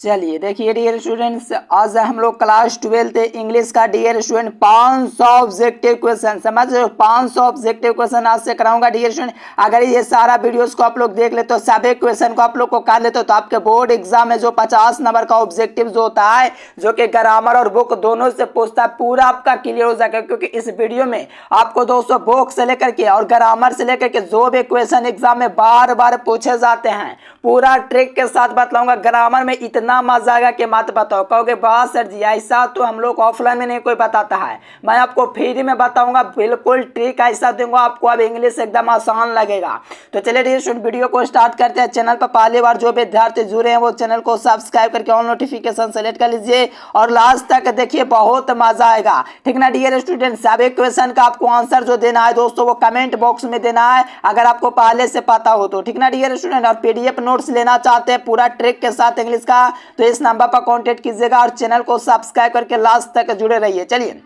चलिए देखिए dear students, आज हम लोग क्लास 12 इंग्लिश का डियर स्टूडेंट 500 ऑब्जेक्टिव क्वेश्चन, समझ रहे हो, 500 ऑब्जेक्टिव क्वेश्चन आज से कराऊंगा डियर स्टूडेंट। अगर ये सारा वीडियोस को आप लोग देख लेते हो, सभी क्वेश्चन को आप लोग को कर लेते हो, तो आपके बोर्ड एग्जाम में जो 50 नंबर का ऑब्जेक्टिव जो होता है, जो कि ग्रामर और बुक दोनों से पूछता है, पूरा आपका क्लियर हो जाएगा। क्योंकि इस वीडियो में आपको दोस्तों बुक से लेकर के और ग्रामर से लेकर के जो भी क्वेश्चन एग्जाम में बार बार पूछे जाते हैं, पूरा ट्रिक के साथ बतलाऊंगा। ग्रामर में इतना मजा आएगा कि मत बताओ, कहोगे वाह सर जी ऐसा तो हम लोग ऑफलाइन में नहीं कोई बताता है, मैं आपको फ्री में बताऊंगा, बिल्कुल ट्रिक ऐसा दूंगा आपको, अब इंग्लिश एकदम आसान लगेगा। तो चलिए डियर स्टूडेंट वीडियो को स्टार्ट करते हैं। चैनल पर पहली बार जो विद्यार्थी जुड़े हैं वो चैनल को सब्सक्राइब करके ऑल नोटिफिकेशन सेलेक्ट कर लीजिए और लास्ट तक देखिए, बहुत मजा आएगा, ठीक ना डियर स्टूडेंट। सभी क्वेश्चन का आपको आंसर जो देना है दोस्तों वो कमेंट बॉक्स में देना है, अगर आपको पहले से पता हो तो, ठीक ना डियर स्टूडेंट। और पीडीएफ नोट्स लेना चाहते हैं पूरा ट्रिक के साथ इंग्लिश का, तो इस नंबर पर कांटेक्ट कीजिएगा और चैनल को सब्सक्राइब करके लास्ट तक जुड़े रहिए। चलिए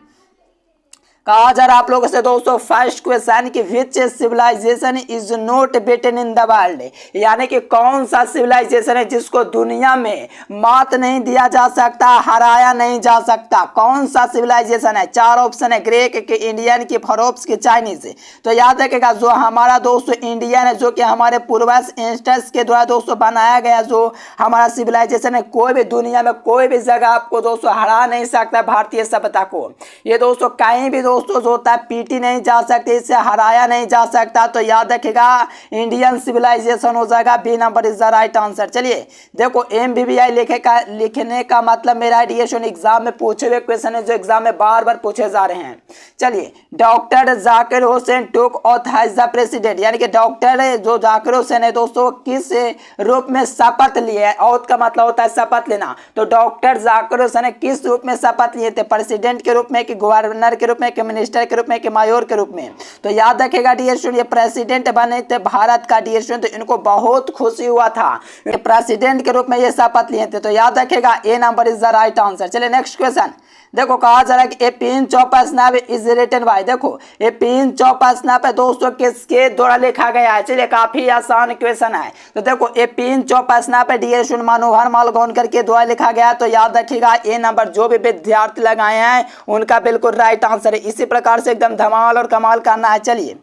कहा जा रहा आप लोगों से दोस्तों, फर्स्ट क्वेश्चन की which civilization is not beaten in the world, यानी कि कौन सा सिविलाइजेशन है जिसको दुनिया में मात नहीं दिया जा सकता, हराया नहीं जा सकता, कौन सा सिविलाइजेशन है। चार ऑप्शन है, ग्रीक की, इंडियन की, फरोप्स की, चाइनीज। तो याद रखेगा जो हमारा दोस्तों इंडियन है, जो कि हमारे पूर्वज एंसेस्टर्स के द्वारा दोस्तों बनाया गया जो हमारा सिविलाइजेशन है, कोई भी दुनिया में कोई भी जगह आपको दोस्तों हरा नहीं सकता भारतीय सभ्यता को। ये दोस्तों कहीं भी दोस्तों जो होता है पीटी नहीं जा सकती, इससे हराया नहीं जा सकता। तो याद रखेगा इंडियन सिविलाइजेशन हो जाएगा, B number is the right answer. चलिए देखो एमबीबीआई लिखने का मतलब मेरा एडिएशन एग्जाम में पूछे हुए क्वेश्चन है जो एग्जाम में बार बार पूछे जा रहे हैं। चलिए doctor Zakir Hussain took oath as the president, यानी कि डॉक्टर जो जाकिर हुसैन है दोस्तों किस रूप में शपथ लिए, ऑथ का मतलब होता है शपथ लेना। तो डॉक्टर जाकिर हुसैन ने किस रूप में शपथ लिए थे, प्रेसिडेंट के रूप में कि गवर्नर के रूप में कि मिनिस्टर के रूप में कि मायोर के रूप में। तो याद रखेगा डियर स्टूडेंट ये प्रेसिडेंट बने थे भारत का डियर स्टूडेंट, तो इनको बहुत खुशी हुआ था, ये प्रेसिडेंट के रूप में ये शपथ लिए थे। तो याद रखेगा A number is the right answer. चलिए नेक्स्ट क्वेश्चन देखो, कहा जा रहा है कि ए पिन चौपासना इज रिटन बाय, देखो ये पिन चौपासना पे दोस्तों किसके द्वारा लिखा गया है। चलिए काफी आसान क्वेश्चन है। तो देखो ये पिन चौपासना पे डियर स्टूडेंट मनोहर मालगोनकर के द्वारा लिखा गया। तो याद रखिएगा ए नंबर जो भी विद्यार्थी लगाए हैं उनका बिल्कुल राइट आंसर है। इसी प्रकार से एकदम धमाल और कमाल करना है। चलिए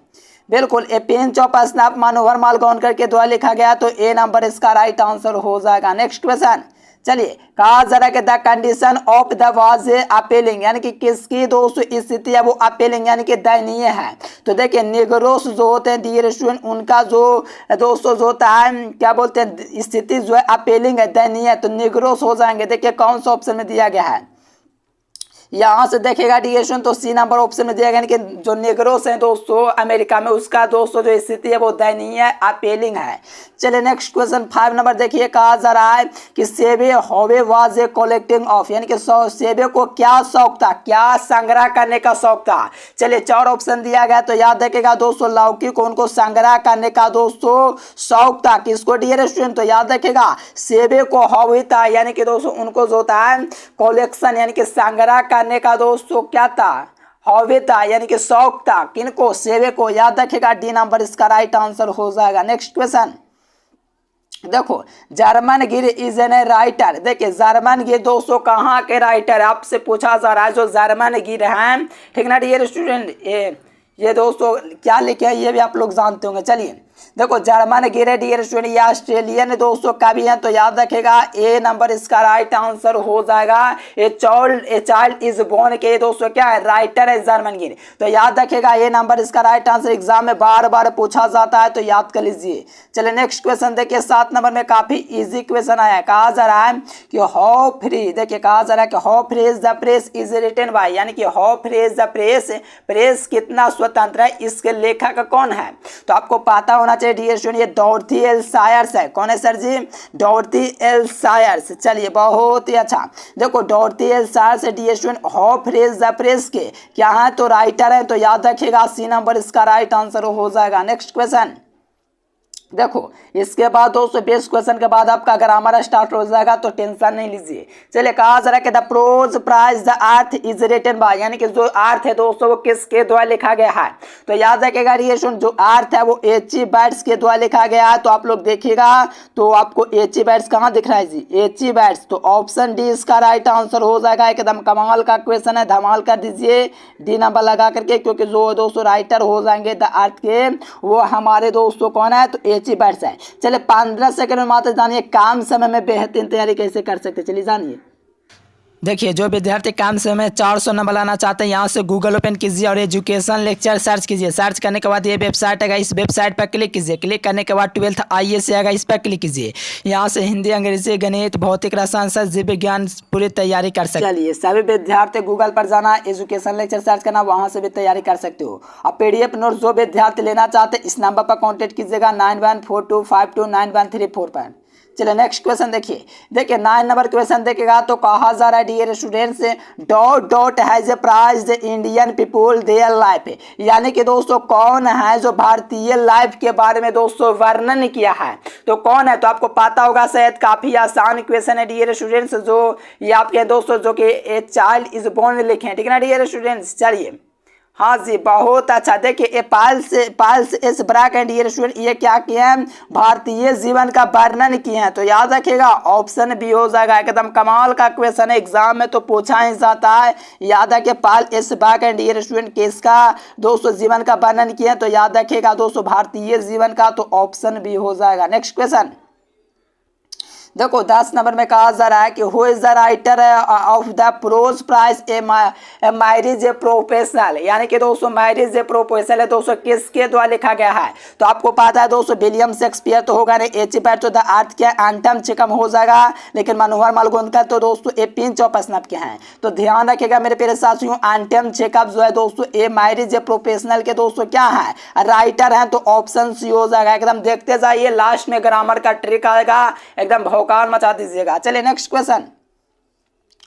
बिल्कुल ए पिन चौपासना मनोहर मालगोनकर के द्वारा लिखा गया, तो ए नंबर इसका राइट आंसर हो जाएगा। नेक्स्ट क्वेश्चन चलिए कहा जरा कि the condition of the was appealing, यानी कि किसकी दोस्तों स्थिति है वो अपीलिंग यानी कि दयनीय है। तो देखिए निगरोस जो होते हैं डियर स्टूडेंट उनका जो दोस्तों जो होता है क्या बोलते हैं स्थिति जो है अपीलिंग है, दयनीय है, तो निगरोस हो जाएंगे। देखिए कौन सा ऑप्शन में दिया गया है, यहाँ से देखेगा डिएशन तो सी नंबर ऑप्शन में दिया गया, कि जो नेग्रोस हैं दोस्तों अमेरिका में उसका दोस्तों जो स्थिति है वो दयनीय है, अपीलिंग है। चलिए नेक्स्ट क्वेश्चन 5 नंबर देखिए, कहा जा रहा है कि सेबे होवे वाज ए कलेक्टिंग ऑफ, यानी कि सेबे को क्या शौक था, क्या संग्रह करने का शौक था। चलिए 4 ऑप्शन दिया गया, तो याद रखेगा दोस्तों लौकी को उनको संग्रह करने का दोस्तों शौक था, किसको डियर स्टूडेंट। तो याद रखेगा सेबे को हॉबी था, यानी कि दोस्तों उनको जो होता है कलेक्शन यानी कि संग्रह करने का दोस्तों क्या था, हॉबी था यानी कि शौक था, किनको, सेबे को। याद रखेगा डी नंबर इसका राइट आंसर हो जाएगा। नेक्स्ट क्वेश्चन देखो जर्मन गिर इज एन राइटर, देखिए जर्मन गिर दोस्तों कहाँ के राइटर आपसे पूछा जा रहा है, जो जर्मन गिर हैं, ठीक ना डियर स्टूडेंट। ये दोस्तों क्या लिखे हैं ये भी आप लोग जानते होंगे। चलिए देखो जर्मन गिरे डियर स्टूडेंट ये ऑस्ट्रेलियन दोस्तों कवि हैं, तो याद रखेगा ए नंबर इसका राइट आंसर हो जाएगा। ए चाइल्ड इज बोर्न के दोस्तों क्या है, राइटर है जर्मन गिर। तो याद रखेगा ए नंबर इसका राइट आंसर, एग्जाम में बार बार पूछा जाता है तो याद कर लीजिए। चलिए नेक्स्ट क्वेश्चन देखिए 7 नंबर में काफी इजी क्वेश्चन आया है। कहा जा रहा है कि हाउ फ्री, देखिए कहा जा रहा है कि how free is the press is written by, यानी कि how free is the press, press कितना स्वतंत्र है, इसके लेखक कौन है। तो आपको पता होना चाहिए डियर स्टूडेंट ये डॉर्थी एल सायर्स है। कौन है सर जी, डॉर्थी एल सायर्स। चलिए बहुत ही अच्छा, देखो Dorothy L Sayers dear student how free is the press के क्या है, तो राइटर है। तो याद रखिएगा सी नंबर इसका राइट आंसर हो जाएगा। नेक्स्ट क्वेश्चन देखो इसके बाद दोस्तों 20 क्वेश्चन के बाद आपका ग्रामर स्टार्ट हो जाएगा, तो टेंशन नहीं लीजिए। चलिए कहा जा रहा है कि the prose prize the earth is written by, यानी कि जो अर्थ है दोस्तों वो किसके द्वारा लिखा गया है, तो याद रखिएगा रिएशन जो अर्थ है वो एच.ई. बैट्स के द्वारा लिखा गया है। तो आप लोग देखिएगा तो आपको एच.ई. बैट्स कहाँ दिख रहा है जी, एच.ई. बैट्स, तो ऑप्शन डी इसका राइट आंसर हो जाएगा। एकदम कमाल का क्वेश्चन है, धमाल कर दीजिए डी नंबर लगा करके, क्योंकि जो दोस्तों राइटर हो जाएंगे द अर्थ के वो हमारे दोस्तों कौन है, तो एच.ई. बैट्स है। चलिए 15 सेकंड में मात्र जानिए काम समय में बेहतरीन तैयारी कैसे कर सकते, चलिए जानिए। देखिए जो विद्यार्थी काम समय में 400 नंबर लाना चाहते हैं, यहाँ से गूगल ओपन कीजिए और एजुकेशन लेक्चर सर्च कीजिए। सर्च करने के बाद ये वेबसाइट आएगा, इस वेबसाइट पर क्लिक कीजिए। क्लिक करने के बाद 12th IAS आएगा, इस पर क्लिक कीजिए। यहाँ से हिंदी, अंग्रेजी, गणित, भौतिक, रसायन शास्त्र, जीव विज्ञान पूरी तैयारी कर सकते हैं। चलिए सभी विद्यार्थी गूगल पर जाना, एजुकेशन लेक्चर सर्च करना, वहाँ से भी तैयारी कर सकते हो। अब PDF नोट जो विद्यार्थी लेना चाहते हैं इस नंबर पर कॉन्टेक्ट कीजिएगा 9142529134 पर। चलिए नेक्स्ट क्वेश्चन देखिए 9 नंबर क्वेश्चन देखेगा तो कहा जा रहा है dear students dot dot has praised the Indian people their life, यानी कि दोस्तों कौन है जो भारतीय लाइफ के बारे में दोस्तों वर्णन किया है, तो कौन है, तो आपको पता होगा शायद, काफी आसान क्वेश्चन है डियर स्टूडेंट्स। जो ये आपके दोस्तों जो कि ए चाइल्ड इज बोर्न लिखे हैं, ठीक है ना डियर स्टूडेंट्स। चलिए हाँ जी बहुत अच्छा। देखिए ये Pearl S Buck and dear student ये क्या किए हैं, भारतीय जीवन का वर्णन किए हैं। तो याद रखिएगा ऑप्शन बी हो जाएगा। एकदम कमाल का क्वेश्चन है, एग्जाम में तो पूछा ही जाता है। याद रखिए Pearl S Buck and dear student किसका दोस्तों जीवन का वर्णन किए हैं, तो याद रखिएगा दोस्तों भारतीय जीवन का, तो ऑप्शन बी हो जाएगा। नेक्स्ट क्वेश्चन देखो 10 नंबर में कहा जा रहा है कि who is the writer of the prose prize a marriage a professional, यानी कि दोस्तों मैरिज ए प्रोफेशनल है दोस्तों किसके द्वारा लिखा गया है, तो आपको पता है दोस्तों विलियम शेक्सपियर तो होगा नहीं, एच.ई. बैट तो द अर्थ के एंटम चिकम हो जाएगा, लेकिन मनोहर मालगुंडकर तो दोस्तों ए पिंच ऑफ स्नफ के हैं। तो ध्यान रखिएगा मेरे प्यारे साथियों एंटम चेकअप जो है दोस्तों ए मैरिज ए प्रोफेशनल के दोस्तों क्या है, राइटर हैं, तो ऑप्शन सी हो जाएगा। एकदम देखते जाइए लास्ट में ग्रामर का ट्रिक आएगा, एकदम भौकाल मचा दीजिएगा। चलिए नेक्स्ट क्वेश्चन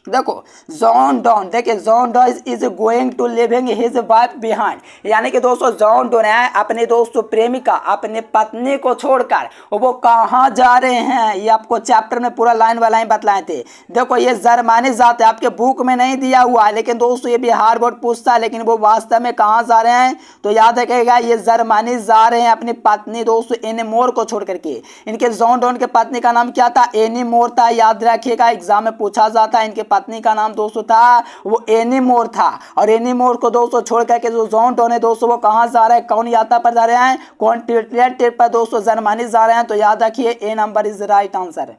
देखो जॉन डॉन, देखिए John Don is going to living his wife behind, यानी कि दोस्तों जॉन डॉन है अपने दोस्तों प्रेमिका अपने पत्नी को छोड़कर वो कहाँ जा रहे हैं, ये आपको चैप्टर में पूरा लाइन बाय लाइन बतलाए थे। देखो ये जर्मनी जाते हैं, आपके बुक में नहीं दिया हुआ है, लेकिन दोस्तों ये बिहार बोर्ड पूछता है, लेकिन वो वास्तव में कहाँ जा रहे हैं, तो याद रखिएगा ये जर्मनी जा रहे हैं अपनी पत्नी दोस्तों एनी मोर को छोड़ करके। इनके जॉन डॉन के पत्नी का नाम क्या था, एनी मोर था, याद रखिएगा एग्जाम में पूछा जाता है। इनके पत्नी का नाम दोस्तों था वो एनी मोर था, और एनी मोर को दोस्तों छोड़ करके जो जॉन डॉन है दोस्तों वो कहां जा रहे हैं, कौन यात्रा पर जा रहे हैं, कौन ट्रिप पर दोस्तों जर्मनी जा रहे हैं, तो याद रखिए A number is right answer.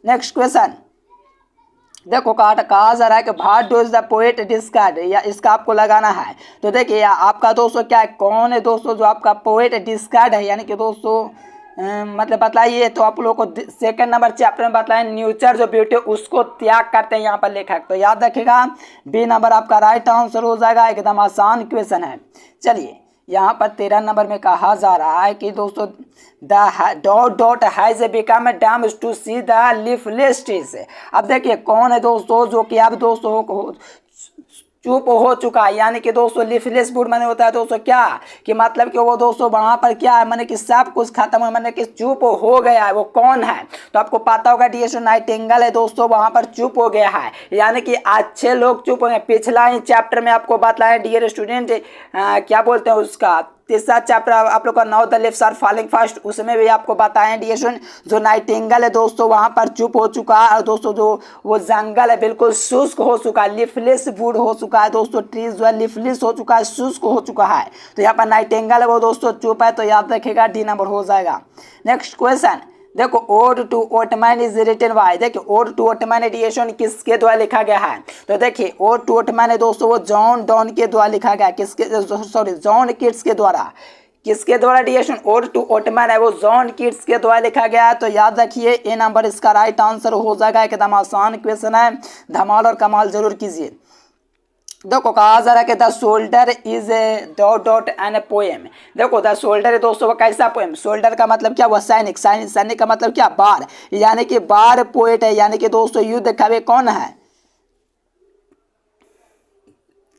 Next question देखो कहा जा रहा है कि what do is the poet discard, या इसका आपको लगाना है। तो देखिए आपका दोस्तों क्या है, कौन है दोस्तों जो आपका पोएट डिस्कार्ड है, यानी कि दोस्तों मतलब बतलाइए। तो आप लोगों को सेकंड नंबर चैप्टर में बतलाएं न्यूचर जो ब्यूटी उसको त्याग करते हैं यहाँ पर लेखक, तो याद रखिएगा बी नंबर आपका राइट आंसर हो जाएगा। एकदम आसान क्वेश्चन है। चलिए यहाँ पर 13 नंबर में कहा जा रहा है कि दोस्तों the dot dot has become damn to see the leafless trees. अब देखिए कौन है दोस्तों जो कि अब दोस्तों चुप हो चुका है, यानी कि दोस्तों लिफलेस वुड मैंने होता है दोस्तों क्या कि मतलब कि वो दोस्तों वहां पर क्या है मैंने कि सब कुछ खत्म है, मैंने कि चुप हो गया है, वो कौन है, तो आपको पता होगा डीएस नाइटिंगेल है दोस्तों वहां पर चुप हो गया है, यानी कि अच्छे लोग चुप हो गए। पिछला ही चैप्टर में आपको बताया डियर स्टूडेंट क्या बोलते हैं उसका तीसरा चैप्टर आप लोग का now the leaves are falling fast, उसमें भी आपको बताएं डियर स्टूडेंट जो नाइटिंगेल है दोस्तों वहां पर चुप हो चुका है, और दोस्तों जो वो जंगल है बिल्कुल शुष्क हो चुका है, लिफलेस वुड हो चुका है दोस्तों, ट्रीज जो है लिफलेस हो चुका है, शुष्क हो चुका है। तो यहाँ पर नाइटिंगेल है वो दोस्तों चुप है, तो याद रखेगा डी नंबर हो जाएगा। नेक्स्ट क्वेश्चन देखो ode to autumn is written by, देखिए ओड टू ओटमैन एडिशन किसके द्वारा लिखा गया है, तो देखिए ओड टू ओटमैन है दोस्तों वो जॉन डॉन के द्वारा लिखा गया, किसके सॉरी जॉन किट्स के द्वारा, किसके द्वारा डिएशन ओड टू ओटमैन है वो जॉन किट्स के द्वारा लिखा गया है। तो याद रखिए ए नंबर इसका राइट आंसर हो जाएगा। एकदम आसान क्वेश्चन है, धमाल और कमाल जरूर कीजिए। देखो कहा जा रहा है कि the soldier is a dot dot and a poem, देखो द सोल्डर है दोस्तों वो कैसा पोएम, सोल्डर का मतलब क्या हुआ सैनिक, सैनिक का मतलब क्या बार, यानी कि बार पोएट है, यानी कि दोस्तों युद्ध कवि कौन है,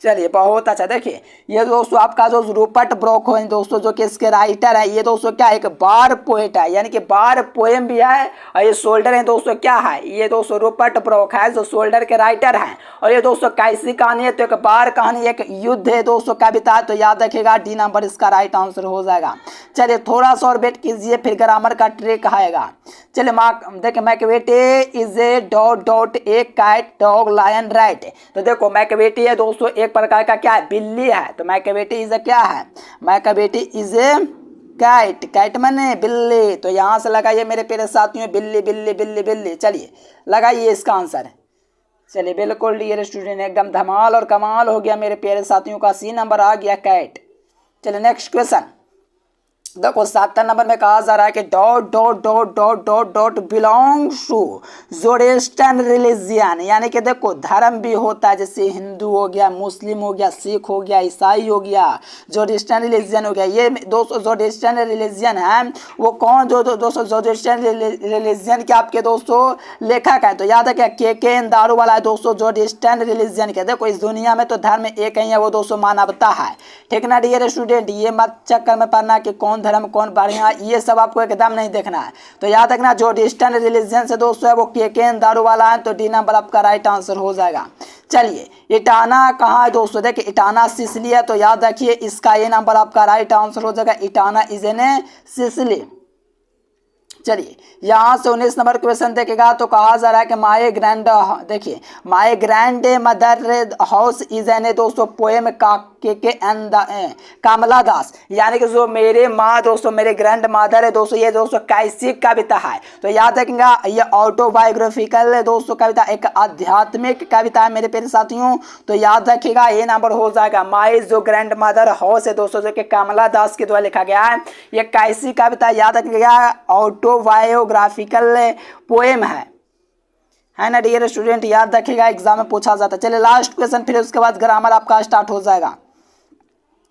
चलिए बहुत अच्छा। देखिए ये दोस्तों आपका जो रूपर्ट ब्रोक है दोस्तों, जो कि इसके राइटर है, ये दोस्तों क्या एक बार पोएट है, यानी कि बार पोएम भी है, और ये शोल्डर है दोस्तों क्या है, ये दोस्तों रूपर्ट ब्रोक है जो शोल्डर के राइटर हैं। और ये दोस्तों कैसी कहानी है, तो एक बार कहानी, एक युद्ध है दोस्तों, कविता। तो याद रखिएगा डी नंबर इसका राइट आंसर हो जाएगा। चलिए थोड़ा सा और वेट कीजिए, फिर ग्रामर का ट्रिक आएगा। चलिए देखिए Macbeth is a dot dot a cat dog lion right. तो देखो मैकबेटी है दोस्तों एक प्रकार का क्या है, बिल्ली है। तो मैकबेटी इज ए क्या है, मैकबेटी इज ए कैट, कैट माने बिल्ली। तो यहाँ से लगाइए मेरे प्यारे साथियों, बिल्ली बिल्ली बिल्ली बिल्ली। चलिए लगाइए इसका आंसर। चलिए बिल्कुल डियर स्टूडेंट, एकदम धमाल और कमाल हो गया मेरे प्यारे साथियों का, सी नंबर आ गया कैट। चलिए नेक्स्ट क्वेश्चन देखो 7 नंबर में कहा जा रहा है कि dot dot dot dot dot dot belongs to Zoroastrian religion, यानी कि देखो धर्म भी होता है, जैसे हिंदू हो गया, मुस्लिम हो गया, सिख हो गया, ईसाई हो गया, ज़ोरेस्ट्रियन रिलीजियन हो गया। ये दोस्तों ज़ोरेस्ट्रियन रिलीजियन है वो कौन, जो दोस्तों ज़ोरेस्ट्रियन रिलीजियन के आपके दोस्तों लेखक है। तो याद है क्या, के दारू वाला है दोस्तों ज़ोरेस्ट्रियन रिलीजियन के। देखो इस दुनिया में तो धर्म एक ही है, वो दोस्तों मानवता है, ठीक ना डियर स्टूडेंट। ये मत चक्कर में पढ़ना कि कौन धर्म कौन बढ़िया, ये सब आपको एकदम नहीं देखना है। तो याद रखना जो ईस्टर्न रिलीजन से दोस्तों है वो के दारू वाला है। तो डी नंबर आपका राइट आंसर हो जाएगा। चलिए इटाना कहाँ है दोस्तों, देखिए इटाना सिसिली है। तो याद रखिए इसका ये नंबर आपका राइट आंसर हो जाएगा, इटाना इज इन सिसिली। चलिए यहाँ से 19 नंबर क्वेश्चन देखेगा तो कहा जा रहा है कि माय ग्रैंड, देखिए my grand mother house is an दोस्तों पोएम के कमला दास, यानी कि जो मेरे माँ दोस्तों मेरे ग्रैंड मदर है दोस्तों, ये दोस्तों कैसी कविता है। तो याद रखेंगे ये ऑटोबायोग्राफिकल दोस्तों कविता, एक आध्यात्मिक कविता है मेरे प्यारे साथियों। तो याद रखिएगा ये नंबर हो जाएगा। माय जो ग्रैंड मदर हाउस है दोस्तों, जो कि कमला दास के द्वारा लिखा गया है, ये कैसी कविता याद रखिएगा, ऑटोबायोग्राफिकल पोएम है ना डियर स्टूडेंट, याद रखिएगा एग्जाम में पूछा जाता है। चलिए लास्ट क्वेश्चन, फिर उसके बाद ग्रामर आपका स्टार्ट हो जाएगा।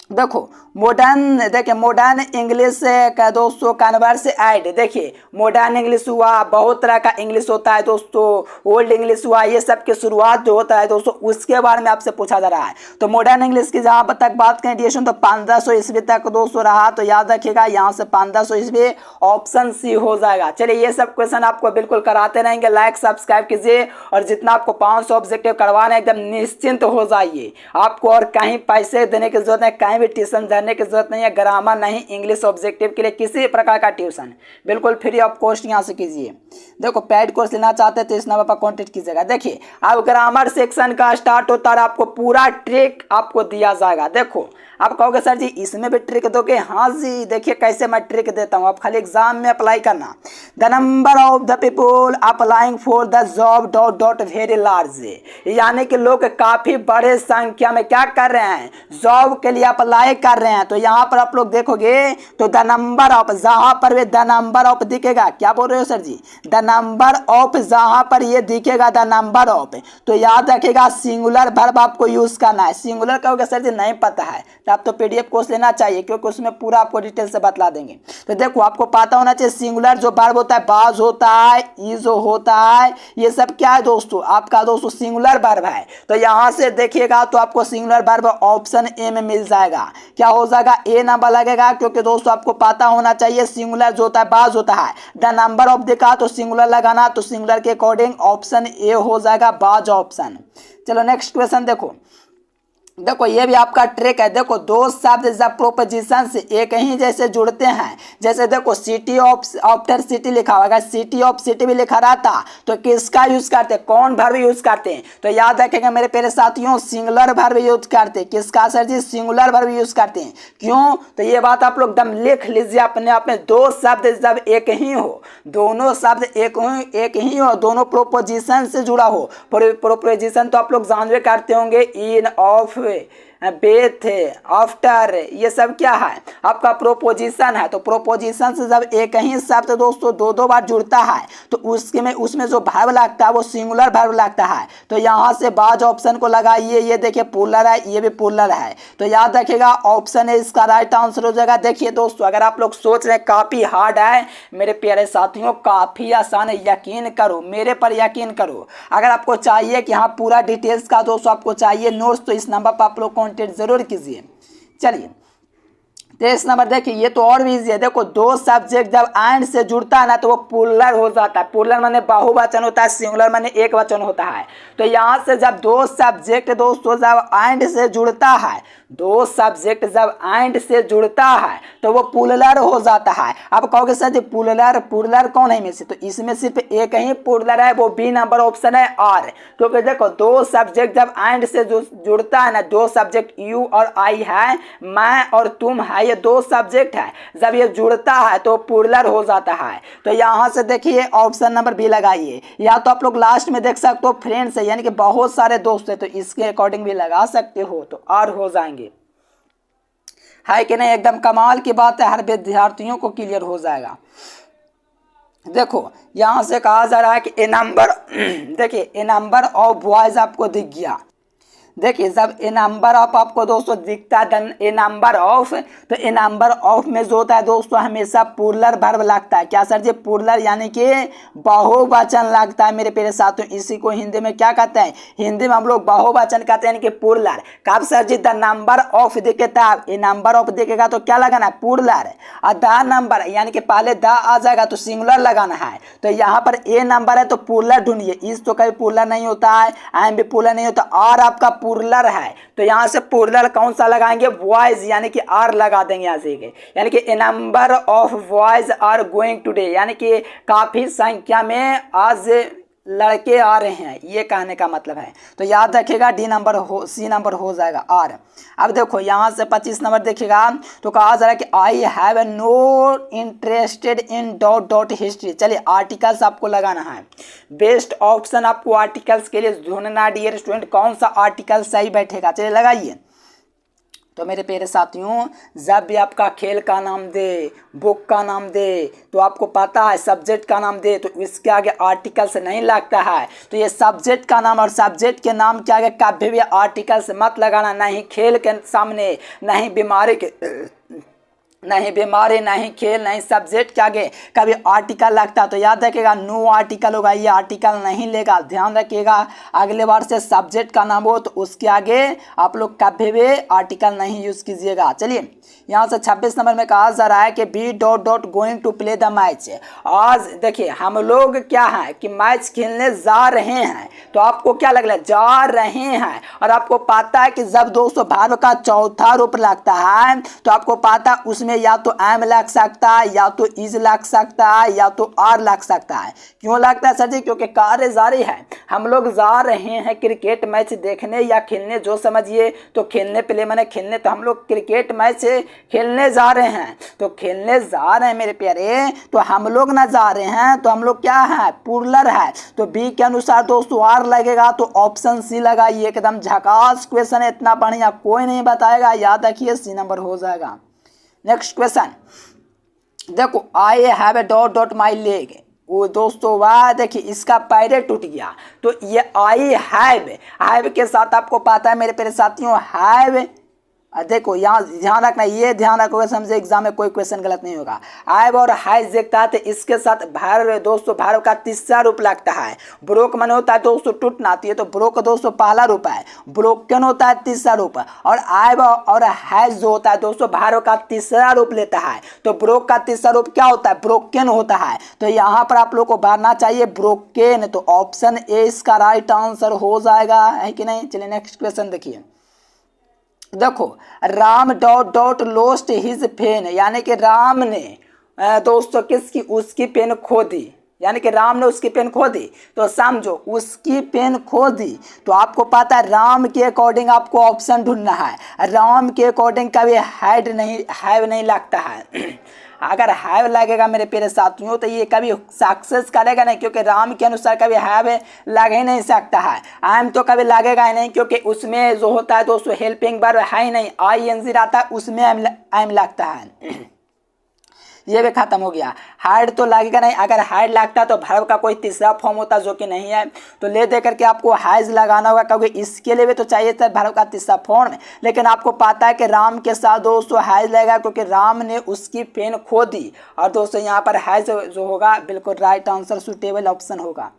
देखो मॉडर्न, देखिए मॉडर्न इंग्लिश का दोस्तों कन्वर्स ऐड, देखिए मॉडर्न इंग्लिश हुआ, बहुत तरह का इंग्लिश होता है दोस्तों, ओल्ड इंग्लिश हुआ, ये सब की शुरुआत जो होता है दोस्तों उसके बारे में आपसे पूछा जा रहा है। तो मॉडर्न इंग्लिश की जहाँ तक बात करें डिएशन, तो 1500 ईस्वी तक दोस्तों रहा। तो याद रखिएगा यहाँ से 1500 ईस्वी ऑप्शन सी हो जाएगा। चलिए ये सब क्वेश्चन आपको बिल्कुल कराते रहेंगे, लाइक सब्सक्राइब कीजिए, और जितना आपको 500 ऑब्जेक्टिव करवाना है एकदम निश्चिंत हो जाइए। आपको और कहीं पैसे देने की जरूरत नहीं, कहीं भी ट्यूशन जाने की जरूरत नहीं है, ग्रामर नहीं, इंग्लिश ऑब्जेक्टिव के लिए किसी प्रकार का ट्यूशन बिल्कुल फ्री ऑफ कॉस्ट यहाँ से कीजिए। देखो पेड कोर्स लेना चाहते हैं तो इस नंबर पर कॉन्टेक्ट कीजिएगा। देखिए अब ग्रामर सेक्शन का स्टार्ट होता है, आपको पूरा ट्रिक आपको दिया जाएगा। देखो आप कहोगे सर जी इसमें भी ट्रिक दोगे, हाँ जी देखिए कैसे मैं ट्रिक देता हूँ, आप खाली एग्जाम में अप्लाई करना। The number of the people applying for the job dot dot very large, यानी कि लोग काफी बड़े संख्या में क्या कर रहे हैं, जॉब के लिए अप्लाई कर रहे हैं। तो यहाँ पर आप लोग देखोगे तो द नंबर ऑफ, जहाँ पर वे द नंबर ऑफ दिखेगा, क्या बोल रहे हो sir ji, the number of, जहाँ पर ये दिखेगा द नंबर ऑफ, तो याद रखिएगा सिंगुलर वर्ब आपको यूज करना है। सिंगुलर कहोगे सर जी नहीं पता है, तो आप तो पीडीएफ कोर्स लेना चाहिए, क्योंकि उसमें पूरा आपको डिटेल से बतला देंगे। तो देखो आपको पता होना चाहिए सिंगुलर जो वर्ब होता है, बाज होता है, इज होता है, ये सब क्या है दोस्तों आपका दोस्तों सिंगुलर वर्ब है। तो यहाँ से देखिएगा तो आपको सिंगुलर वर्ब ऑप्शन ए में मिल जाएगा। क्या हो जाएगा, ए नंबर लगेगा, क्योंकि दोस्तों आपको पता होना चाहिए सिंगुलर जो होता है बाज होता है। द नंबर ऑफ दिखा तो सिंगुलर लगाना, तो सिंगुलर के अकॉर्डिंग ऑप्शन ए हो जाएगा बाज ऑप्शन। चलो नेक्स्ट क्वेश्चन देखो ये भी आपका ट्रिक है। देखो दो शब्द जब प्रोपोजिशन से एक ही जैसे जुड़ते हैं, जैसे देखो सिटी ऑफ आफ्टर सिटी लिखा होगा, सिटी ऑफ सिटी भी लिखा रहता, तो किसका यूज करते हैं, कौन वर्ब यूज करते हैं। तो याद रखेंगे मेरे प्यारे साथियों सिंगुलर वर्ब यूज करते हैं। किसका सर जी, सिंगुलर वर्ब यूज करते हैं। क्यों, तो ये बात आप लोग दम लिख लीजिए अपने आप में। दो शब्द जब एक ही हो, दोनों शब्द एक ही हो, दोनों प्रोपोजिशन से जुड़ा हो, प्रोपोजिशन तो आप लोग जानवे करते होंगे, इन ऑफ बेथ, आफ्टर, ये सब क्या है आपका प्रोपोजिशन है। तो प्रोपोजिशन से जब एक ही शब्द दोस्तों दो दो बार जुड़ता है तो उसमें जो वर्ब लगता है वो सिंगुलर वर्ब लगता है। तो यहाँ से बाज ऑप्शन को लगाइए, ये देखिए पुलर है, ये भी पुलर है। तो याद रखिएगा ऑप्शन है इसका राइट आंसर हो जाएगा। देखिए दोस्तों अगर आप लोग सोच रहे हैं काफी हार्ड है, मेरे प्यारे साथियों काफी आसान है, यकीन करो, मेरे पर यकीन करो। अगर आपको चाहिए कि हाँ पूरा डिटेल्स का दोस्तों आपको चाहिए नोट्स तो इस नंबर पर आप लोग कॉन्टेक्ट जरूर कीजिए। चलिए 23 नंबर देखिए, ये तो और भी इजी है। देखो दो सब्जेक्ट जब एंड से जुड़ता है ना तो वो पुलर हो जाता है। पुलर माने बहुवचन होता है, सिंगुलर माने एक वचन होता है। तो यहाँ से जब दो सब्जेक्ट दोस्तों जब एंड से जुड़ता है, दो सब्जेक्ट जब एंड से जुड़ता है तो वो पुलर हो जाता है। अब कहोगे सर जी पुलर पुलर कौन है में से, तो इसमें सिर्फ एक ही पुलर है, वो बी नंबर ऑप्शन है आर। क्योंकि देखो दो सब्जेक्ट जब एंड से जुड़ता है ना, दो सब्जेक्ट यू और आई है, मैं और तुम है, ये दो सब्जेक्ट है, जब ये जुड़ता है तो पुलर हो जाता है। तो यहाँ से देखिए ऑप्शन नंबर बी लगाइए, या तो आप लोग लास्ट में देख सकते हो फ्रेंड्स है, यानी कि बहुत सारे दोस्त है, तो इसके अकॉर्डिंग भी लगा सकते हो, तो आर हो जाएंगे, है कि नहीं। एकदम कमाल की बात है, हर विद्यार्थियों को क्लियर हो जाएगा। देखो यहां से कहा जा रहा है कि ए नंबर देखिए ए नंबर ऑफ बॉयज आपको दिख गया। देखिए जब ए नंबर ऑफ आपको दोस्तों दिखता है ए नंबर ऑफ, तो ए नंबर ऑफ में जो होता है दोस्तों हमेशा पुलर वर्ब लगता है। क्या सर जी पुलर यानी कि बहुवचन लगता है मेरे प्यारे साथियों। इसी को हिंदी में क्या कहते हैं, हिंदी में हम लोग बहुवचन कहते हैं यानी कि पुलर। कब sir ji the number of दिखेगा, ए नंबर ऑफ दिखेगा तो क्या लगाना है पुलर, और द नंबर यानी कि पहले द आ जाएगा तो सिंगुलर लगाना है। तो यहाँ पर ए नंबर है तो पुलर ढूंढिए, इस तो कभी पुलर नहीं होता है, एम भी पुलर नहीं होता, और आपका पुलर है तो यहाँ से पुलर कौन सा लगाएंगे बॉयज, यानी कि आर लगा देंगे यहाँ से, यानी कि a number of boys are going today, यानी कि काफी संख्या में आज लड़के आ रहे हैं, ये कहने का मतलब है। तो याद रखिएगा डी नंबर हो, सी नंबर हो जाएगा आर। अब देखो यहाँ से 25 नंबर देखिएगा, तो कहा जा रहा है कि I have no interested in dot dot history. चलिए आर्टिकल्स आपको लगाना है, बेस्ट ऑप्शन आपको आर्टिकल्स के लिए ढूंढना डियर स्टूडेंट, कौन सा आर्टिकल सही बैठेगा। चलिए लगाइए। तो मेरे प्यारे साथियों जब भी आपका खेल का नाम दे, बुक का नाम दे, तो आपको पता है सब्जेक्ट का नाम दे तो इसके आगे आर्टिकल से नहीं लगता है। तो ये सब्जेक्ट का नाम और सब्जेक्ट के नाम के आगे कभी भी आर्टिकल से मत लगाना, नहीं खेल के सामने, नहीं बीमारी के, नहीं बीमारी, नहीं खेल, नहीं सब्जेक्ट के आगे कभी आर्टिकल लगता। तो याद रखिएगा नो आर्टिकल होगा, ये आर्टिकल नहीं लेगा। ध्यान रखिएगा अगले बार से सब्जेक्ट का नाम हो तो उसके आगे आप लोग कभी भी आर्टिकल नहीं यूज कीजिएगा। चलिए यहाँ से 26 नंबर में कहा जा रहा है कि be dot dot going to play the match. आज देखिए हम लोग क्या है कि मैच खेलने जा रहे हैं, तो आपको क्या लग रहा है जा रहे हैं, और आपको पता है कि जब दोस्तों वर्ब का चौथा रूप लगता है तो आपको पता उसमें या तो एम लग सकता है, या तो इज लग सकता है, या तो आर लग सकता है। क्यों लगता है सर जी, क्योंकि कार्य जारी है, हम लोग जा रहे हैं क्रिकेट मैच देखने या खेलने, जो समझिए। तो खेलने प्ले मैंने खेलने, तो हम लोग क्रिकेट मैच खेलने जा रहे हैं, तो खेलने जा रहे हैं मेरे प्यारे, तो हम लोग ना जा रहे हैं, तो हम लोग क्या है पुलर है। तो बी के अनुसार दोस्तों आर लगेगा, तो ऑप्शन सी लगाइए। एकदम झकास क्वेश्चन है, इतना बढ़िया कोई नहीं बताएगा, याद रखिए सी नंबर हो जाएगा। नेक्स्ट क्वेश्चन देखो I have a dot dot my leg, वो दोस्तों वाह देखिए इसका पैर टूट गया। तो ये आई हैव के साथ आपको पता है मेरे प्यारे साथियों हैव, देखो यहाँ ध्यान रखना, ये ध्यान रखोगे समझे एग्जाम में कोई क्वेश्चन गलत नहीं होगा। हैव और हैज देखता है तो इसके साथ भैरव दोस्तों भैरव का तीसरा रूप लगता है। ब्रोक मन होता है दोस्तों टूटना आती है, तो ब्रोक दोस्तों पहला रूप है, ब्रोकन होता है तीसरा रूप, और हैव और हैज जो होता है दोस्तों भैरव का तीसरा रूप लेता है। तो ब्रोक का तीसरा रूप क्या होता है ब्रोकन होता है। तो यहाँ पर आप लोग को भरना चाहिए ब्रोकन, तो ऑप्शन ए इसका राइट आंसर हो जाएगा, है कि नहीं। चलिए नेक्स्ट क्वेश्चन देखिए। देखो Ram dot dot lost his pen, यानी कि राम ने दोस्तों किसकी उसकी पेन खो दी, यानी कि राम ने उसकी पेन खो दी। तो समझो उसकी पेन खो दी, तो आपको पता है राम के अकॉर्डिंग आपको ऑप्शन ढूंढना है। राम के अकॉर्डिंग कभी हैड नहीं हैव नहीं लगता है। अगर हैव लगेगा मेरे प्यारे साथियों तो ये कभी सक्सेस करेगा नहीं, क्योंकि राम के अनुसार कभी हैव लग ही नहीं सकता है। आई एम तो कभी लगेगा ही नहीं, क्योंकि उसमें जो होता है दोस्तों हेल्पिंग वर्ब है ही नहीं, ING रहता है, उसमें आई एम लगता है। ये भी खत्म हो गया। हार्ड तो लगेगा नहीं, अगर हार्ड लगता तो वर्ब का कोई तीसरा फॉर्म होता जो कि नहीं है, तो ले दे करके आपको हैज लगाना होगा, क्योंकि इसके लिए भी तो चाहिए था वर्ब का तीसरा फॉर्म। लेकिन आपको पता है कि राम के साथ दोस्तों हैज लगेगा, क्योंकि राम ने उसकी पेन खो दी। और दोस्तों यहाँ पर हैज जो होगा बिल्कुल राइट आंसर सुटेबल ऑप्शन होगा।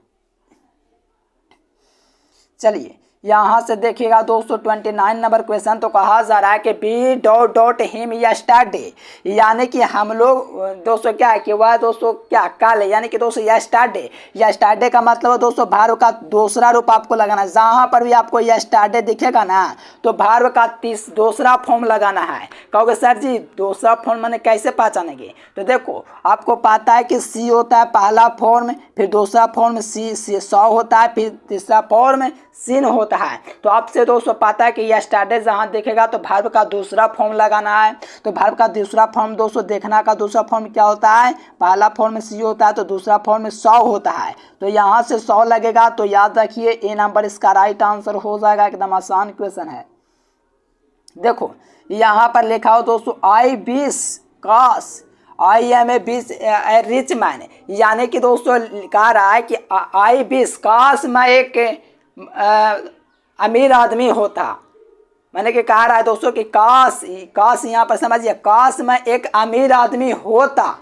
चलिए यहाँ से देखिएगा दोस्तों 29 नंबर क्वेश्चन, तो कहा जा रहा है कि be dot dot him yesterday, यानी कि हम लोग दोस्तों क्या है कि वह दोस्तों क्या कल, यानी कि दोस्तों यस्टरडे। यस्टरडे का मतलब दोस्तों भार्व का दूसरा रूप आपको लगाना है। जहाँ पर भी आपको यस्टरडे दिखेगा ना तो भार्व का दूसरा फॉर्म लगाना है। कहोगे सर जी दूसरा फॉर्म मैंने कैसे पहचानेंगे, तो देखो आपको पता है कि सी होता है पहला फॉर्म, फिर दूसरा फॉर्म सी 100 होता है, फिर तीसरा फॉर्म सिन होता है। तो आपसे दोस्तों पता है कि यस्टरडे जहाँ देखेगा तो वर्ब का दूसरा फॉर्म लगाना है। तो वर्ब का दूसरा फॉर्म दोस्तों देखना का दूसरा फॉर्म क्या होता है, पहला फॉर्म सी होता है तो दूसरा फॉर्म 100 होता है। तो यहाँ से 100 लगेगा, तो याद रखिए ए नंबर इसका राइट आंसर हो जाएगा। एकदम आसान क्वेश्चन है। देखो यहाँ पर लिखा हो दोस्तों आई विश काश आई एम ए बीस रिच मैन, यानी कि दोस्तों कह रहा है कि आई विश काश मैं एक अमीर आदमी होता। मैंने कि कह रहा है दोस्तों कि काश यहाँ पर समझिए, काश मैं एक अमीर आदमी होता,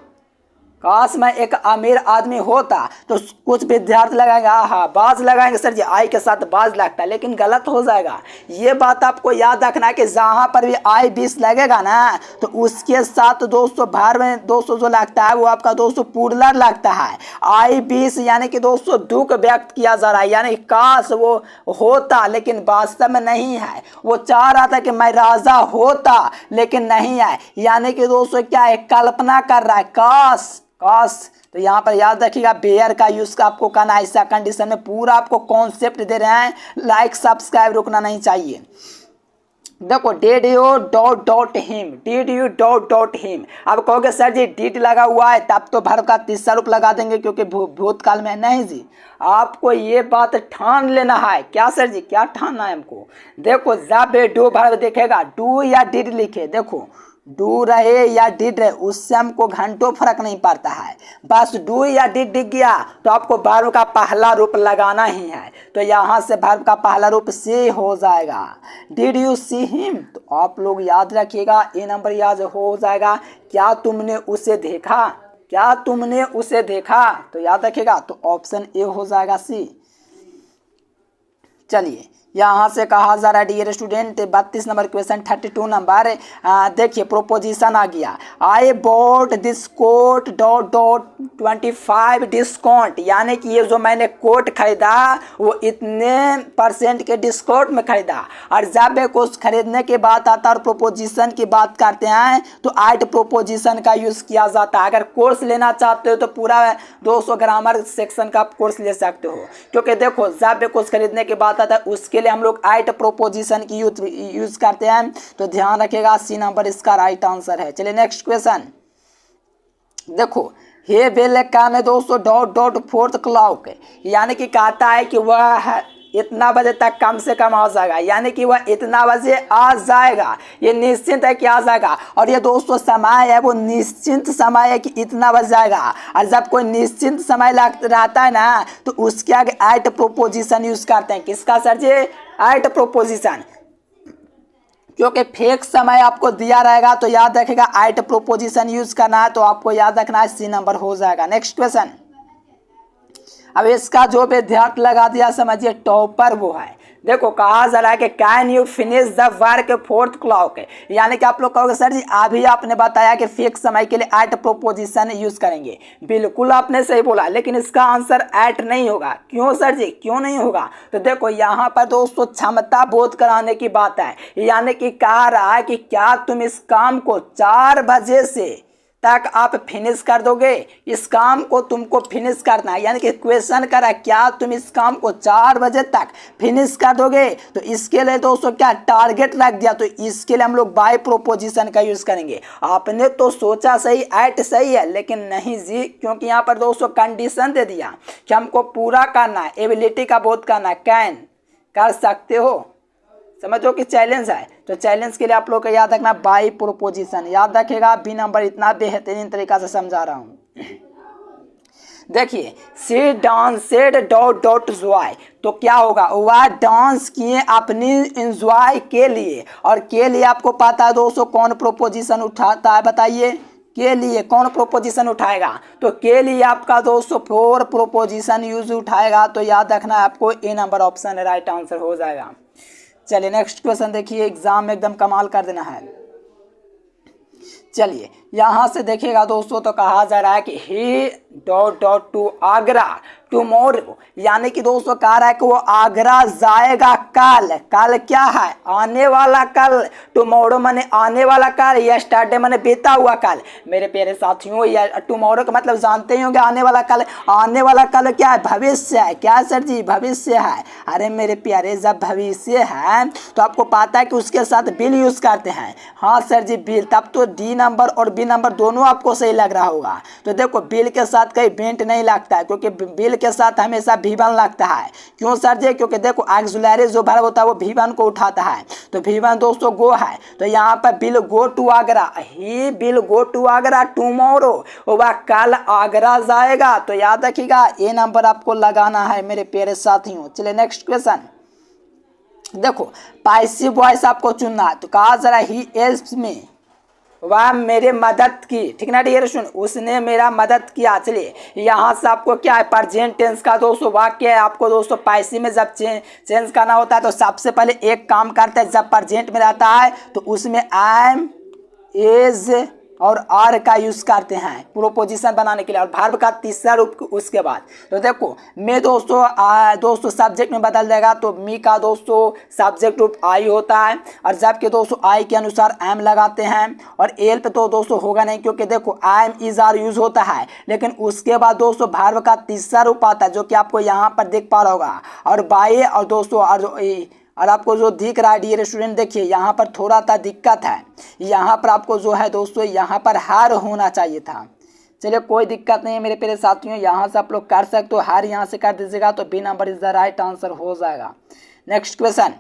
काश मैं एक अमीर आदमी होता। तो कुछ विद्यार्थी लगाएंगे हाँ बाज लगाएंगे सर जी आई के साथ बाज लगता है, लेकिन गलत हो जाएगा। ये बात आपको याद रखना है कि जहाँ पर भी आई 20 लगेगा ना तो उसके साथ दोस्तों भार में दोस्तों जो लगता है वो आपका दोस्तों पुरलर लगता है। आई 20 यानी कि दोस्तों दुख व्यक्त किया जा रहा है, यानी काश वो होता लेकिन वास्तव में नहीं है। वो चाह रहा था कि मैं राजा होता लेकिन नहीं है, यानी कि दोस्तों क्या है कल्पना कर रहा है काश। तो यहाँ पर याद रखिएगा बेयर का यूज का आपको करना है। ऐसा कंडीशन में पूरा आपको कॉन्सेप्ट दे रहे हैं, लाइक सब्सक्राइब रुकना नहीं चाहिए। देखो did U dot dot him, did U dot dot him. अब कहोगे सर जी डिड लगा हुआ है तब तो वर्ब का तीसरा रूप लगा देंगे क्योंकि भूतकाल में नहीं जी। आपको ये बात ठान लेना है। क्या सर जी क्या ठानना है हमको, देखो जब डू वर्ब देखेगा डू या डिड लिखे, देखो डू रहे या डिड रहे उससे हमको घंटों फर्क नहीं पड़ता है, बस डू या डिड दिख गया तो आपको वर्ब का पहला रूप लगाना ही है। तो यहाँ से वर्ब का पहला रूप सी हो जाएगा। डिड यू सी हिम, तो आप लोग याद रखिएगा ए नंबर याद हो जाएगा। क्या तुमने उसे देखा, क्या तुमने उसे देखा, तो याद रखिएगा तो ऑप्शन ए हो जाएगा सी। चलिए यहाँ से कहा जा रहा है dear student 32 number question 32 number देखिए प्रोपोजिशन आ गया। I bought this coat dot dot 25 discount, यानी कि ये जो मैंने कोट खरीदा वो इतने % के डिस्काउंट में खरीदा। और जब कुछ खरीदने की बात आता है और प्रोपोजिशन की बात करते हैं तो एट प्रोपोजिशन का यूज़ किया जाता है। अगर कोर्स लेना चाहते हो तो पूरा 200 ग्रामर सेक्शन का कोर्स ले सकते हो, क्योंकि देखो जब कुछ खरीदने की बात आता है उसके लिए हम लोग एट प्रोपोजिशन की यूज करते हैं। तो ध्यान रखिएगा सी नंबर इसका राइट आंसर है। चलिए नेक्स्ट क्वेश्चन देखो हे बेल का में दोस्तों डॉट डॉट 4th क्लॉक, यानी कि कहता है कि वह इतना बजे तक कम से कम आ जाएगा, यानी कि वह इतना बजे आ जाएगा। ये निश्चिंत है कि आ जाएगा, और ये दोस्तों समय है वो निश्चिंत समय है कि इतना बज जाएगा। और जब कोई निश्चिंत समय रहता है ना तो उसके आगे एट प्रोपोजिशन यूज करते हैं। किसका सर जी, एट प्रोपोजिशन, क्योंकि फेक समय आपको दिया रहेगा तो याद रखेगा एट प्रोपोजिशन यूज करना है। तो आपको याद रखना है सी नंबर हो जाएगा। नेक्स्ट क्वेश्चन, अब इसका जो विद्यार्थी लगा दिया समझिए टॉपर वो है। देखो कहा जा रहा है कि can you finish the work 4th clock, यानी कि आप लोग कहोगे सर जी अभी आपने बताया कि फिक्स समय के लिए एट प्रोपोजिशन यूज करेंगे। बिल्कुल आपने सही बोला, लेकिन इसका आंसर एट नहीं होगा। क्यों सर जी क्यों नहीं होगा, तो देखो यहाँ पर दोस्तों क्षमता बोध कराने की बात है, यानी कि कह रहा है कि क्या तुम इस काम को 4 बजे से तक आप फिनिश कर दोगे। इस काम को तुमको फिनिश करना है, यानी कि क्वेश्चन करा क्या तुम इस काम को 4 बजे तक फिनिश कर दोगे। तो इसके लिए दोस्तों क्या टारगेट रख दिया, तो इसके लिए हम लोग बाय प्रोपोजिशन का यूज करेंगे। आपने तो सोचा सही, एट सही है, लेकिन नहीं जी, क्योंकि यहाँ पर दोस्तों कंडीशन दे दिया कि हमको पूरा करना है, एबिलिटी का बोध करना है, कैन कर सकते हो, समझो कि चैलेंज है। तो चैलेंज के लिए आप लोग को याद रखना बाय प्रोपोजिशन, याद रखेगा। बी नंबर इतना बेहतरीन तरीका से समझा रहा हूँ। देखिए she dance said dot dot enjoy, तो क्या होगा, वह डांस किए अपनी एंजॉय के लिए, और के लिए आपको पता है दोस्तों कौन प्रोपोजिशन उठाता है, बताइए के लिए कौन प्रोपोजिशन उठाएगा। तो के लिए आपका दोस्तों 4 प्रोपोजिशन यूज उठाएगा। तो याद रखना है आपको, ए नंबर ऑप्शन राइट आंसर हो जाएगा। चलिए नेक्स्ट क्वेश्चन देखिए, एग्जाम में एकदम कमाल कर देना है। चलिए यहाँ से देखिएगा दोस्तों, तो कहा जा रहा है कि he dot dot to Agra tomorrow, यानी कि दोस्तों कह रहा है कि वो आगरा जाएगा कल। कल क्या है, आने वाला कल। टुमारो माने आने वाला कल, यस्टरडे माने बीता हुआ कल। मेरे प्यारे साथियों, या टुमारो का मतलब जानते ही होंगे, आने वाला कल। आने वाला कल क्या है, भविष्य है। क्या सर जी, भविष्य है। अरे मेरे प्यारे, जब भविष्य है तो आपको पता है कि उसके साथ बिल यूज करते हैं। हाँ सर जी बिल, तब तो डी नंबर और बी नंबर दोनों आपको सही लग रहा होगा। तो देखो बिल के साथ कहीं बेंट नहीं लगता है, क्योंकि बिल के साथ हमेशा V1 लगता है। क्यों सर जी, क्योंकि देखो ऑक्सिलरी जो वर्ब होता है वो V1 को उठाता है। तो V1 दोस्तों गो है, तो यहाँ पर Bill go to Agra, he Bill go to Agra tomorrow, वह कल आगरा जाएगा। तो याद रखिएगा ए नंबर आपको लगाना है मेरे प्यारे साथियों। चलिए नेक्स्ट क्वेश्चन देखो, पैसिव वॉइस आपको चुनना है। तो कहा जरा ही हेल्प्स मी, वह मेरे मदद की, ठीक ना डियर सुन, उसने मेरा मदद किया। चलिए यहाँ से आपको क्या है, प्रेजेंट टेंस का दोस्तों वाक्य है। आपको दोस्तों पैसिव में जब चेंज करना होता है तो सबसे पहले एक काम करते हैं, जब प्रेजेंट में रहता है तो उसमें एम, इज और आर का यूज करते हैं प्रोपोजिशन बनाने के लिए, और वर्ब का तीसरा रूप उसके बाद। तो देखो मैं दोस्तों सब्जेक्ट में बदल देगा, तो मी का दोस्तों सब्जेक्ट रूप आई होता है, और जबकि दोस्तों आई के अनुसार एम लगाते हैं, और एल पे तो दोस्तों होगा नहीं, क्योंकि देखो एम इज आर यूज होता है। लेकिन उसके बाद दोस्तों वर्ब का तीसरा रूप आता है, जो कि आपको यहाँ पर देख पा रहा होगा, और बाय और दोस्तों और आपको जो दिख रहा है डियर स्टूडेंट, देखिए यहाँ पर थोड़ा सा दिक्कत है। यहाँ पर आपको जो है दोस्तों, यहाँ पर हार होना चाहिए था। चलिए कोई दिक्कत नहीं है मेरे प्यारे साथियों, यहाँ से आप लोग कर सकते हो, हार यहाँ से कर दीजिएगा तो B number is the right answer हो जाएगा। नेक्स्ट क्वेश्चन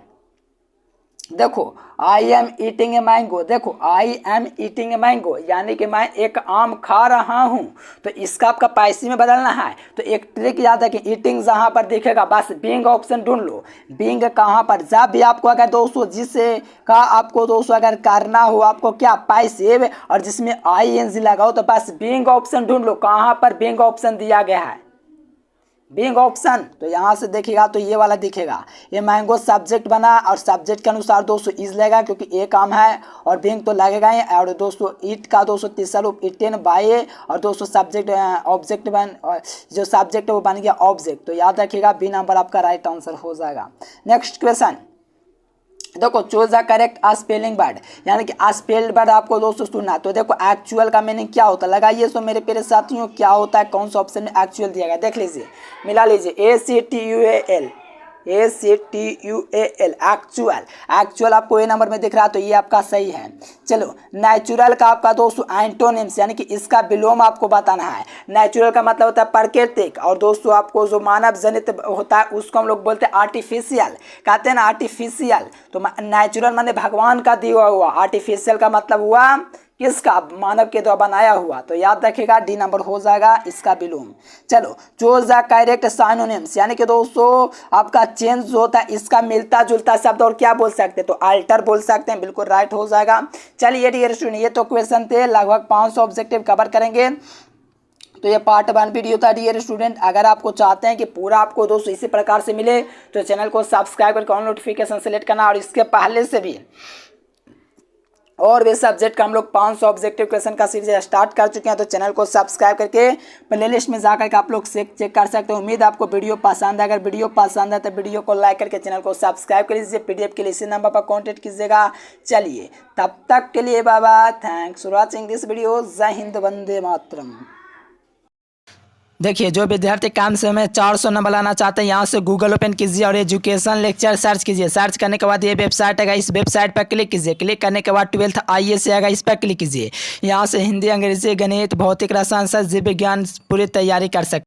देखो, I am eating a mango. देखो I am eating a mango, यानी कि मैं एक आम खा रहा हूँ। तो इसका आपका पैसे में बदलना है। तो एक ट्रिक याद है कि ईटिंग जहाँ पर दिखेगा बस बीइंग ऑप्शन ढूंढ लो। बीइंग कहाँ पर, जब भी आपको अगर दोस्तों जिससे का आपको दोस्तों अगर करना हो आपको क्या पैसिव, और जिसमें आई एन जी लगाओ, तो बस बीइंग ऑप्शन ढूंढ लो, कहाँ पर बीइंग ऑप्शन दिया गया है, बीइंग ऑप्शन। तो यहाँ से देखिएगा तो ये वाला दिखेगा, ये मैंगो सब्जेक्ट बना, और सब्जेक्ट के अनुसार दोस्तों इज लगेगा क्योंकि ए काम है, और बीइंग तो लगेगा ही। और दोस्तों ईट का दोस्तों तीसरा रूप इटेन बाय, और दोस्तों सब्जेक्ट ऑब्जेक्ट जो सब्जेक्ट है वो बन गया ऑब्जेक्ट। तो याद रखिएगा बी नंबर आपका राइट आंसर हो जाएगा। नेक्स्ट क्वेश्चन देखो, choose the correct spelling word, यानी कि स्पेल्ड वर्ड आपको दोस्तों सुनना। तो देखो एक्चुअल का मीनिंग क्या होता है, लगाइए सो मेरे प्यारे साथियों क्या होता है, कौन सा ऑप्शन में एक्चुअल दिया गया, देख लीजिए, मिला लीजिए, ACTUAL एक्चुअल। एक्चुअल आपको ए नंबर में दिख रहा है, तो ये आपका सही है। चलो नेचुरल का आपका दोस्तों एंटोनिम्स, यानी कि इसका विलोम आपको बताना है। नेचुरल का मतलब होता है प्राकृतिक, और दोस्तों आपको जो मानव जनित होता है उसको हम लोग बोलते हैं आर्टिफिशियल, कहते हैं ना आर्टिफिशियल। तो नेचुरल माने भगवान का दिया हुआ, आर्टिफिशियल का मतलब हुआ किसका, मानव के द्वारा बनाया हुआ। तो याद रखिएगा डी नंबर हो जाएगा इसका विलोम। चलो चूज द करेक्ट सिनोनिम्स, यानी कि दोस्तों आपका चेंज जो होता है इसका मिलता जुलता शब्द और क्या बोल सकते हैं, तो अल्टर बोल सकते हैं, बिल्कुल राइट हो जाएगा। चलिए डियर स्टूडेंट, ये तो क्वेश्चन थे, लगभग 500 ऑब्जेक्टिव कवर करेंगे। तो ये पार्ट 1 वीडियो था डियर स्टूडेंट। अगर आपको चाहते हैं कि पूरा आपको दोस्तों इसी प्रकार से मिले तो चैनल को सब्सक्राइब करके ऑन नोटिफिकेशन सेलेक्ट करना, और इसके पहले से भी और भी सब्जेक्ट का हम लोग 500 ऑब्जेक्टिव क्वेश्चन का सीरीज स्टार्ट कर चुके हैं। तो चैनल को सब्सक्राइब करके प्लेलिस्ट में जाकर के आप लोग चेक कर सकते हो। उम्मीद आपको वीडियो पसंद है। अगर वीडियो पसंद है तो वीडियो को लाइक करके चैनल को सब्सक्राइब कर लीजिए। पीडीएफ के लिए इसी नंबर पर कॉन्टेक्ट कीजिएगा। चलिए तब तक के लिए bye bye, thanks for watching this video. जय हिंद, वंदे मातरम। देखिए जो विद्यार्थी काम से में 400 नंबर लाना चाहते हैं, यहाँ से गूगल ओपन कीजिए और एजुकेशन लेक्चर सर्च कीजिए। सर्च करने के बाद ये वेबसाइट आएगा, इस वेबसाइट पर क्लिक कीजिए। क्लिक करने के बाद 12th IAS आएगा, इस पर क्लिक कीजिए। यहाँ से हिंदी, अंग्रेजी, गणित, भौतिक, रसायन, जीव विज्ञान पूरी तैयारी कर सकते हैं।